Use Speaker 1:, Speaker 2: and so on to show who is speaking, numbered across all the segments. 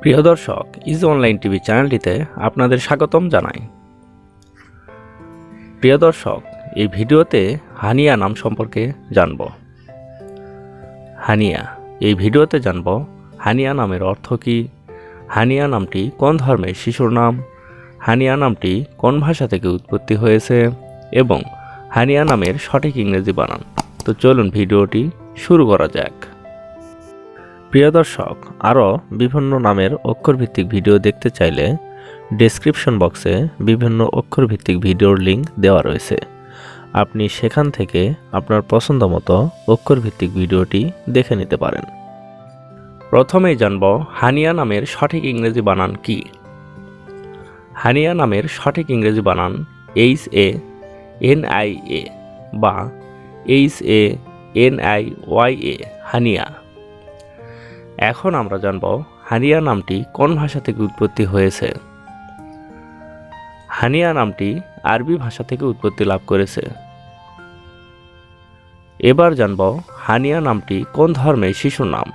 Speaker 1: প্রিয় দর্শক, is online TV চ্যানেলটিতে আপনাদের স্বাগতম জানাই। প্রিয় দর্শক, এই ভিডিওতে হানিয়া নাম সম্পর্কে জানব। হানিয়া এই ভিডিওতে জানব হানিয়া নামের অর্থ কী, হানিয়া নামটি কোন ধর্মের শিশুর নাম, হানিয়া নামটি কোন ভাষা থেকে উৎপত্তি হয়েছে এবং হানিয়া নামের সঠিক ইংরেজি বানান। তো চলুন ভিডিওটি শুরু করা যাক। প্রিয় দর্শক, আরও বিভিন্ন নামের অক্ষরভিত্তিক ভিডিও দেখতে চাইলে ডেসক্রিপশন বক্সে বিভিন্ন অক্ষরভিত্তিক ভিডিওর লিঙ্ক দেওয়া রয়েছে। আপনি সেখান থেকে আপনার পছন্দ মতো অক্ষরভিত্তিক ভিডিওটি দেখে নিতে পারেন। প্রথমেই জানব হানিয়া নামের সঠিক ইংরেজি বানান কি। হানিয়া নামের সঠিক ইংরেজি বানান HANIA বা HANIYA, হানিয়া। এখন আমরা জানব হানিয়া নামটি কোন ভাষা থেকে উৎপত্তি হয়েছে। হানিয়া নামটি আরবি ভাষা থেকে উৎপত্তি লাভ করেছে। এবার জানব হানিয়া নামটি কোন ধর্মের শিশুর নাম।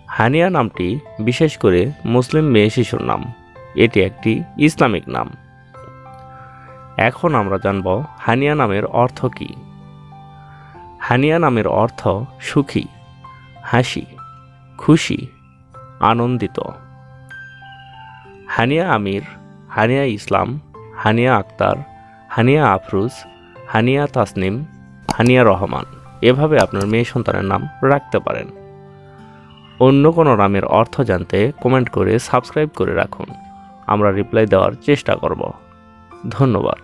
Speaker 1: হানিয়া নামটি বিশেষ করে মুসলিম মেয়ে শিশুর নাম, এটি একটি ইসলামিক নাম। এখন আমরা জানব হানিয়া নামের অর্থ কী। হানিয়া নামের অর্থ সুখী, হাসি, খুশি, আনন্দিত। হানিয়া আমির, হানিয়া ইসলাম, হানিয়া আক্তার, হানিয়া আফরোজ, হানিয়া তাসনিম, হানিয়া রহমান, এভাবে আপনার মেয়ে সন্তানের নাম রাখতে পারেন। অন্য কোনো নামের অর্থ জানতে কমেন্ট করে সাবস্ক্রাইব করে রাখুন, আমরা রিপ্লাই দেওয়ার চেষ্টা করব। ধন্যবাদ।